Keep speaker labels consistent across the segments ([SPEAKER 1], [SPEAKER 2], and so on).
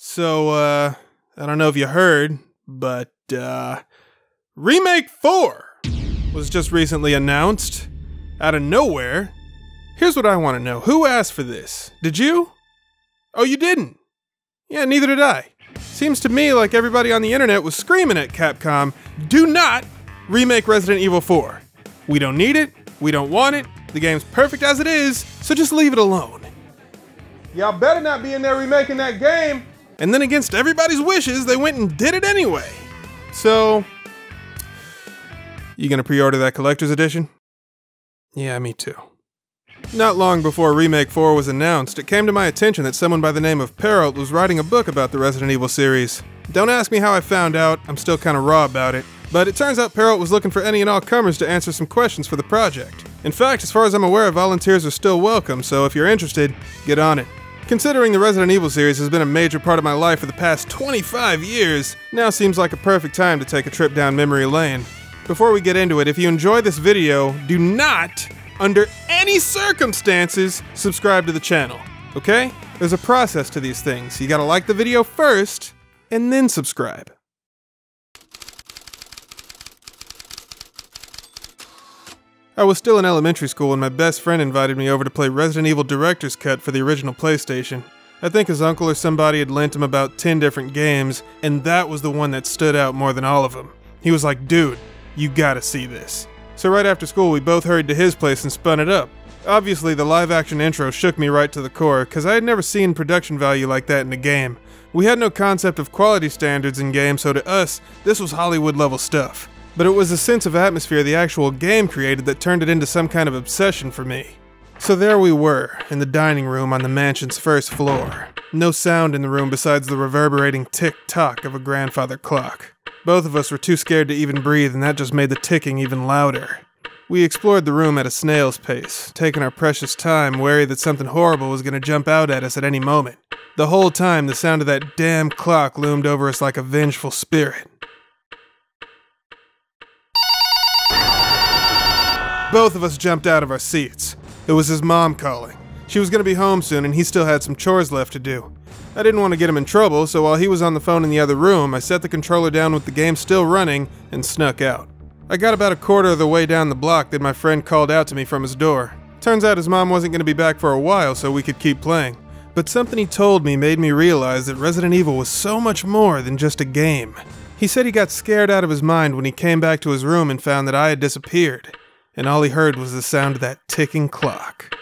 [SPEAKER 1] I don't know if you heard, but, Remake 4 was just recently announced. Out of nowhere. Here's what I want to know. Who asked for this? Did you? Oh, you didn't? Yeah, neither did I. Seems to me like everybody on the internet was screaming at Capcom, do not remake Resident Evil 4. We don't need it, we don't want it, the game's perfect as it is, so just leave it alone. Y'all better not be in there remaking that game. And then against everybody's wishes, they went and did it anyway. So, you gonna pre-order that collector's edition? Yeah, me too. Not long before Remake 4 was announced, it came to my attention that someone by the name of Perrault was writing a book about the Resident Evil series. Don't ask me how I found out, I'm still kinda raw about it, but it turns out Perrault was looking for any and all comers to answer some questions for the project. In fact, as far as I'm aware, volunteers are still welcome, so if you're interested, get on it. Considering the Resident Evil series has been a major part of my life for the past 25 years, now seems like a perfect time to take a trip down memory lane. Before we get into it, if you enjoy this video, do not, under any circumstances, subscribe to the channel, okay? There's a process to these things. You gotta like the video first, and then subscribe. I was still in elementary school when my best friend invited me over to play Resident Evil Director's Cut for the original PlayStation. I think his uncle or somebody had lent him about 10 different games, and that was the one that stood out more than all of them. He was like, dude, you gotta see this. So right after school, we both hurried to his place and spun it up. Obviously, the live-action intro shook me right to the core, because I had never seen production value like that in a game. We had no concept of quality standards in games, so to us, this was Hollywood-level stuff. But it was a sense of atmosphere the actual game created that turned it into some kind of obsession for me. So there we were, in the dining room on the mansion's first floor. No sound in the room besides the reverberating tick-tock of a grandfather clock. Both of us were too scared to even breathe, and that just made the ticking even louder. We explored the room at a snail's pace, taking our precious time, wary that something horrible was going to jump out at us at any moment. The whole time, the sound of that damn clock loomed over us like a vengeful spirit. Both of us jumped out of our seats. It was his mom calling. She was going to be home soon, and he still had some chores left to do. I didn't want to get him in trouble, so while he was on the phone in the other room, I set the controller down with the game still running and snuck out. I got about a quarter of the way down the block that my friend called out to me from his door. Turns out his mom wasn't going to be back for a while, so we could keep playing. But something he told me made me realize that Resident Evil was so much more than just a game. He said he got scared out of his mind when he came back to his room and found that I had disappeared. And all he heard was the sound of that ticking clock.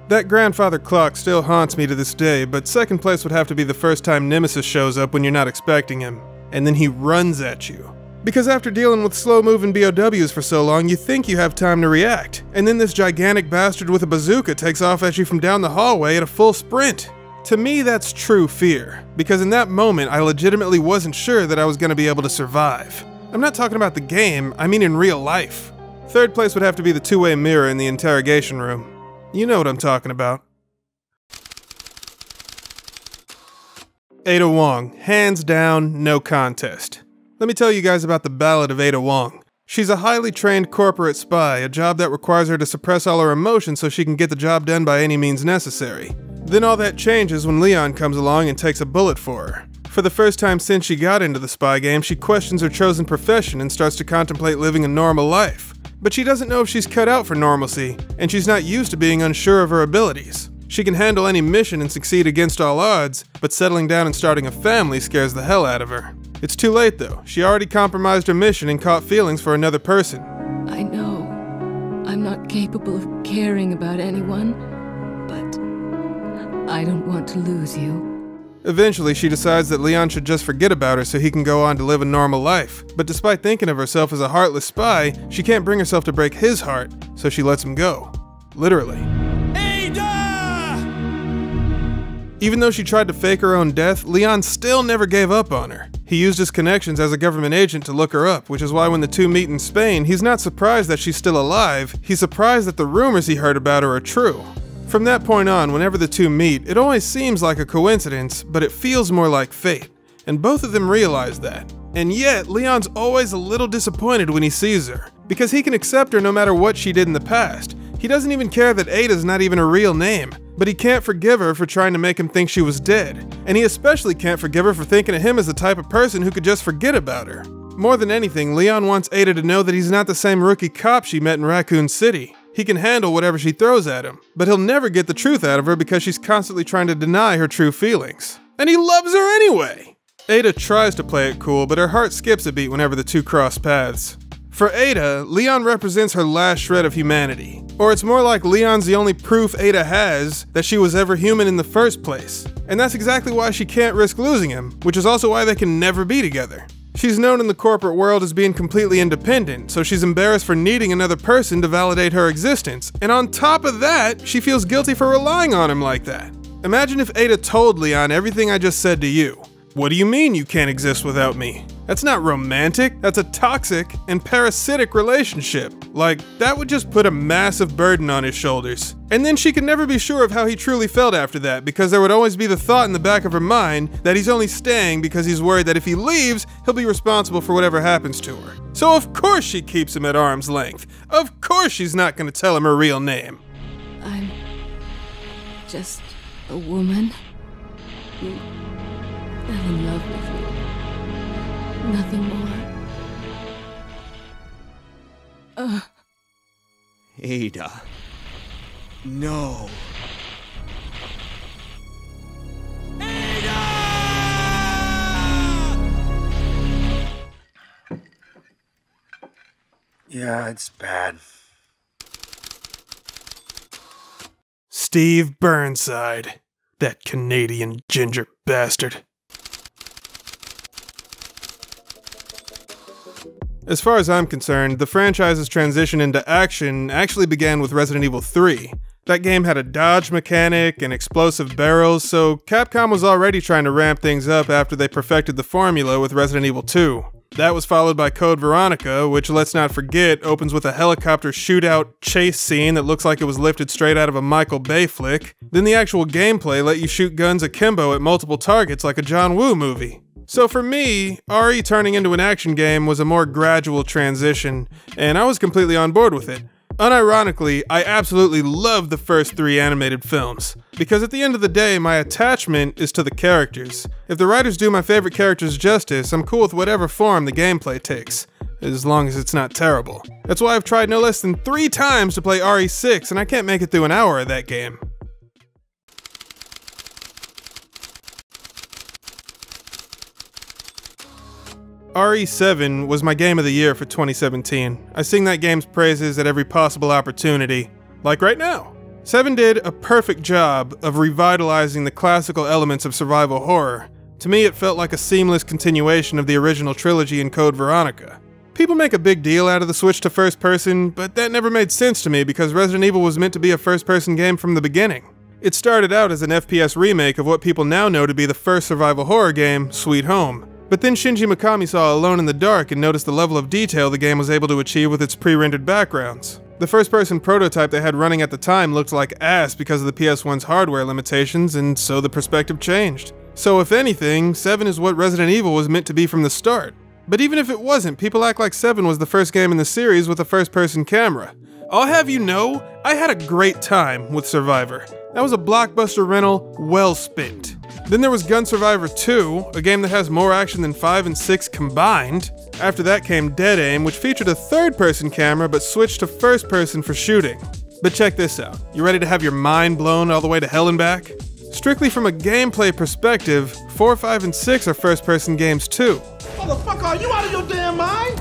[SPEAKER 1] That grandfather clock still haunts me to this day, but second place would have to be the first time Nemesis shows up when you're not expecting him, and then he runs at you. Because after dealing with slow-moving BOWs for so long, you think you have time to react, and then this gigantic bastard with a bazooka takes off at you from down the hallway at a full sprint. To me, that's true fear, because in that moment, I legitimately wasn't sure that I was going to be able to survive. I'm not talking about the game, I mean in real life. Third place would have to be the two-way mirror in the interrogation room. You know what I'm talking about. Ada Wong, hands down, no contest. Let me tell you guys about the Ballad of Ada Wong. She's a highly trained corporate spy, a job that requires her to suppress all her emotions so she can get the job done by any means necessary. Then all that changes when Leon comes along and takes a bullet for her. For the first time since she got into the spy game, she questions her chosen profession and starts to contemplate living a normal life. But she doesn't know if she's cut out for normalcy, and she's not used to being unsure of her abilities. She can handle any mission and succeed against all odds, but settling down and starting a family scares the hell out of her. It's too late though. She already compromised her mission and caught feelings for another person.
[SPEAKER 2] I know I'm not capable of caring about anyone, but I don't want to lose you.
[SPEAKER 1] Eventually, she decides that Leon should just forget about her so he can go on to live a normal life. But despite thinking of herself as a heartless spy, she can't bring herself to break his heart, so she lets him go. Literally. Ada! Even though she tried to fake her own death, Leon still never gave up on her. He used his connections as a government agent to look her up, which is why when the two meet in Spain, he's not surprised that she's still alive, he's surprised that the rumors he heard about her are true. From that point on, whenever the two meet, it always seems like a coincidence, but it feels more like fate. And both of them realize that. And yet, Leon's always a little disappointed when he sees her, because he can accept her no matter what she did in the past. He doesn't even care that Ada's not even her real name, but he can't forgive her for trying to make him think she was dead. And he especially can't forgive her for thinking of him as the type of person who could just forget about her. More than anything, Leon wants Ada to know that he's not the same rookie cop she met in Raccoon City. He can handle whatever she throws at him, but he'll never get the truth out of her because she's constantly trying to deny her true feelings. And he loves her anyway! Ada tries to play it cool, but her heart skips a beat whenever the two cross paths. For Ada, Leon represents her last shred of humanity. Or it's more like Leon's the only proof Ada has that she was ever human in the first place. And that's exactly why she can't risk losing him, which is also why they can never be together. She's known in the corporate world as being completely independent, so she's embarrassed for needing another person to validate her existence. And on top of that, she feels guilty for relying on him like that. Imagine if Ada told Leon everything I just said to you. What do you mean you can't exist without me? That's not romantic, that's a toxic and parasitic relationship. Like, that would just put a massive burden on his shoulders. And then she could never be sure of how he truly felt after that, because there would always be the thought in the back of her mind that he's only staying because he's worried that if he leaves, he'll be responsible for whatever happens to her. So of course she keeps him at arm's length. Of course she's not gonna tell him her real name.
[SPEAKER 2] I'm just a woman who fell in love with you. Nothing more.
[SPEAKER 3] Ada. No. Ada! Yeah, it's bad.
[SPEAKER 1] Steve Burnside. That Canadian ginger bastard. As far as I'm concerned, the franchise's transition into action actually began with Resident Evil 3. That game had a dodge mechanic and explosive barrels, so Capcom was already trying to ramp things up after they perfected the formula with Resident Evil 2. That was followed by Code Veronica, which, let's not forget, opens with a helicopter shootout chase scene that looks like it was lifted straight out of a Michael Bay flick. Then the actual gameplay let you shoot guns akimbo at multiple targets like a John Woo movie. So for me, RE turning into an action game was a more gradual transition, and I was completely on board with it. Unironically, I absolutely loved the first 3 animated films, because at the end of the day, my attachment is to the characters. If the writers do my favorite characters justice, I'm cool with whatever form the gameplay takes, as long as it's not terrible. That's why I've tried no less than 3 times to play RE6, and I can't make it through an hour of that game. RE7 was my game of the year for 2017. I sing that game's praises at every possible opportunity, like right now. 7 did a perfect job of revitalizing the classical elements of survival horror. To me, it felt like a seamless continuation of the original trilogy in Code Veronica. People make a big deal out of the switch to first person, but that never made sense to me because Resident Evil was meant to be a first-person game from the beginning. It started out as an FPS remake of what people now know to be the first survival horror game, Sweet Home. But then Shinji Mikami saw Alone in the Dark and noticed the level of detail the game was able to achieve with its pre-rendered backgrounds. The first-person prototype they had running at the time looked like ass because of the PS1's hardware limitations, and so the perspective changed. So if anything, 7 is what Resident Evil was meant to be from the start. But even if it wasn't, people act like 7 was the first game in the series with a first-person camera. I'll have you know, I had a great time with Survivor. That was a blockbuster rental, well spent. Then there was Gun Survivor 2, a game that has more action than 5 and 6 combined. After that came Dead Aim, which featured a third-person camera but switched to first-person for shooting. But check this out. You ready to have your mind blown all the way to hell and back? Strictly from a gameplay perspective, 4, 5, and 6 are first-person games too.
[SPEAKER 4] Motherfucker, are you out of your damn mind?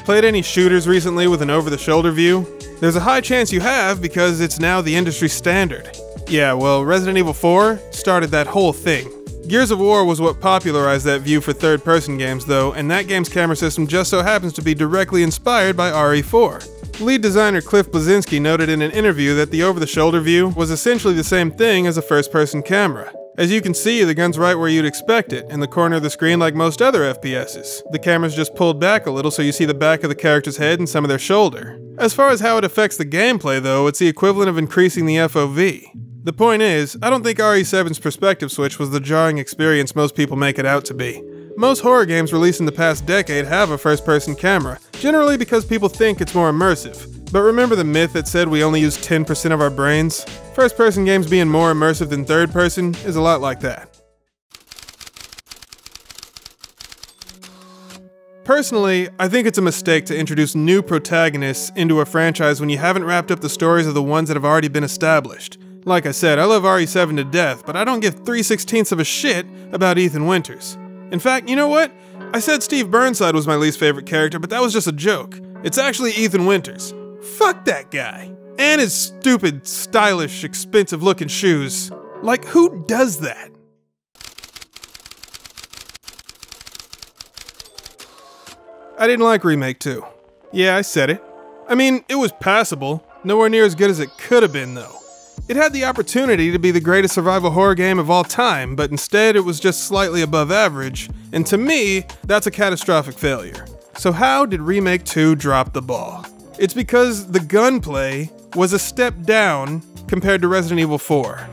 [SPEAKER 1] Played any shooters recently with an over-the-shoulder view? There's a high chance you have because it's now the industry standard. Yeah, well, Resident Evil 4 started that whole thing. Gears of War was what popularized that view for third-person games though, and that game's camera system just so happens to be directly inspired by RE4. Lead designer Cliff Bleszinski noted in an interview that the over-the-shoulder view was essentially the same thing as a first-person camera. As you can see, the gun's right where you'd expect it, in the corner of the screen like most other FPSs. The camera's just pulled back a little so you see the back of the character's head and some of their shoulder. As far as how it affects the gameplay though, it's the equivalent of increasing the FOV. The point is, I don't think RE7's perspective switch was the jarring experience most people make it out to be. Most horror games released in the past decade have a first-person camera, generally because people think it's more immersive. But remember the myth that said we only use 10% of our brains? First-person games being more immersive than third-person is a lot like that. Personally, I think it's a mistake to introduce new protagonists into a franchise when you haven't wrapped up the stories of the ones that have already been established. Like I said, I love RE7 to death, but I don't give 3/16 of a shit about Ethan Winters. In fact, you know what? I said Steve Burnside was my least favorite character, but that was just a joke. It's actually Ethan Winters. Fuck that guy. And his stupid, stylish, expensive-looking shoes. Like, who does that? I didn't like Remake 2. Yeah, I said it. I mean, it was passable. Nowhere near as good as it could have been, though. It had the opportunity to be the greatest survival horror game of all time, but instead it was just slightly above average, and to me, that's a catastrophic failure. So how did Remake 2 drop the ball? It's because the gunplay was a step down compared to Resident Evil 4.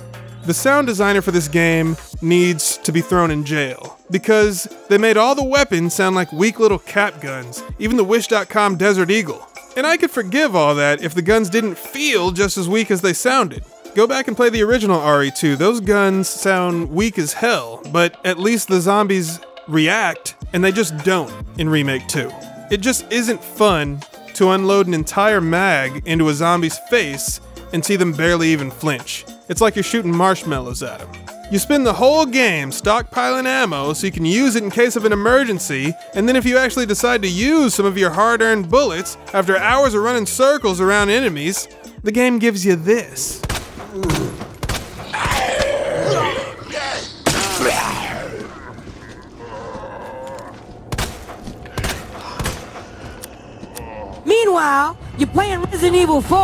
[SPEAKER 1] The sound designer for this game needs to be thrown in jail, because they made all the weapons sound like weak little cap guns, even the Wish.com Desert Eagle. And I could forgive all that if the guns didn't feel just as weak as they sounded. Go back and play the original RE2, those guns sound weak as hell, but at least the zombies react, and they just don't in Remake 2. It just isn't fun to unload an entire mag into a zombie's face and see them barely even flinch. It's like you're shooting marshmallows at them. You spend the whole game stockpiling ammo so you can use it in case of an emergency, and then if you actually decide to use some of your hard-earned bullets after hours of running circles around enemies, the game gives you this.
[SPEAKER 5] Meanwhile, you're playing Resident Evil 4,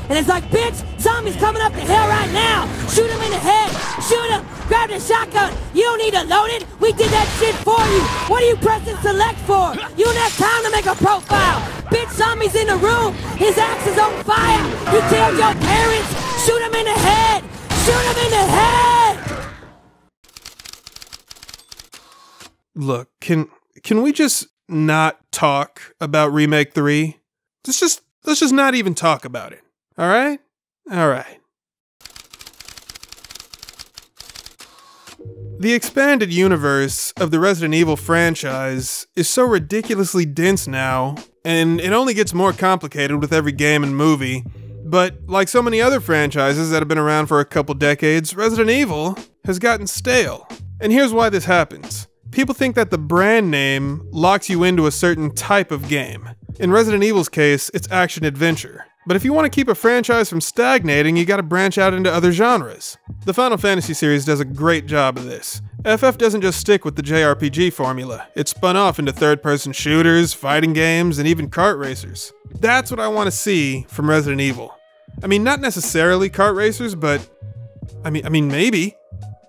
[SPEAKER 5] and it's like, bitch, zombies coming up the hill right now! Shoot him in the head! Shoot him! Grab the shotgun! You don't need to load it! We did that shit for you! What are you pressing select for? You don't have time to make a profile! Bitch, zombies in the room! His axe is on fire! He killed your parents! Shoot him in the head! Shoot him in the head!
[SPEAKER 1] Look, can we just not talk about Remake 3? Let's just not even talk about it. Alright? Alright. The expanded universe of the Resident Evil franchise is so ridiculously dense now, and it only gets more complicated with every game and movie. But like so many other franchises that have been around for a couple decades, Resident Evil has gotten stale. And here's why this happens. People think that the brand name locks you into a certain type of game. In Resident Evil's case, it's action-adventure. But if you want to keep a franchise from stagnating, you gotta branch out into other genres. The Final Fantasy series does a great job of this. FF doesn't just stick with the JRPG formula. It spun off into third-person shooters, fighting games, and even kart racers. That's what I want to see from Resident Evil. I mean, not necessarily kart racers, but I mean maybe.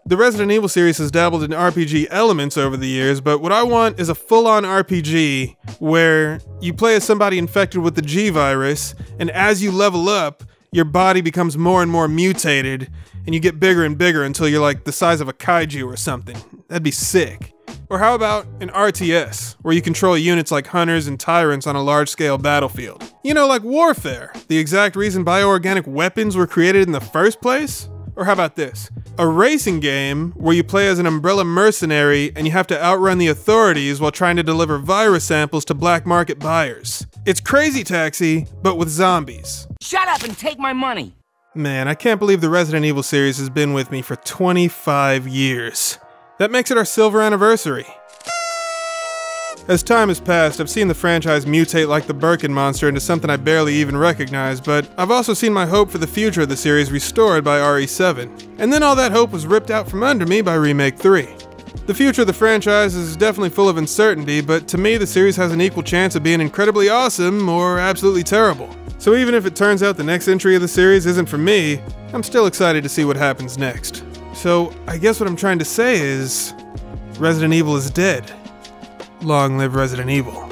[SPEAKER 1] The Resident Evil series has dabbled in RPG elements over the years, but what I want is a full-on RPG where you play as somebody infected with the G-Virus, and as you level up, your body becomes more and more mutated, and you get bigger and bigger until you're like the size of a kaiju or something. That'd be sick. Or how about an RTS, where you control units like hunters and tyrants on a large-scale battlefield? You know, like Warfare, the exact reason bioorganic weapons were created in the first place? Or how about this? A racing game where you play as an Umbrella mercenary and you have to outrun the authorities while trying to deliver virus samples to black market buyers. It's Crazy Taxi, but with zombies.
[SPEAKER 6] Shut up and take my money!
[SPEAKER 1] Man, I can't believe the Resident Evil series has been with me for 25 years. That makes it our silver anniversary. As time has passed, I've seen the franchise mutate like the Birkin monster into something I barely even recognize, but I've also seen my hope for the future of the series restored by RE7. And then all that hope was ripped out from under me by Remake 3. The future of the franchise is definitely full of uncertainty, but to me the series has an equal chance of being incredibly awesome or absolutely terrible. So even if it turns out the next entry of the series isn't for me, I'm still excited to see what happens next. So I guess what I'm trying to say is, Resident Evil is dead. Long live Resident Evil.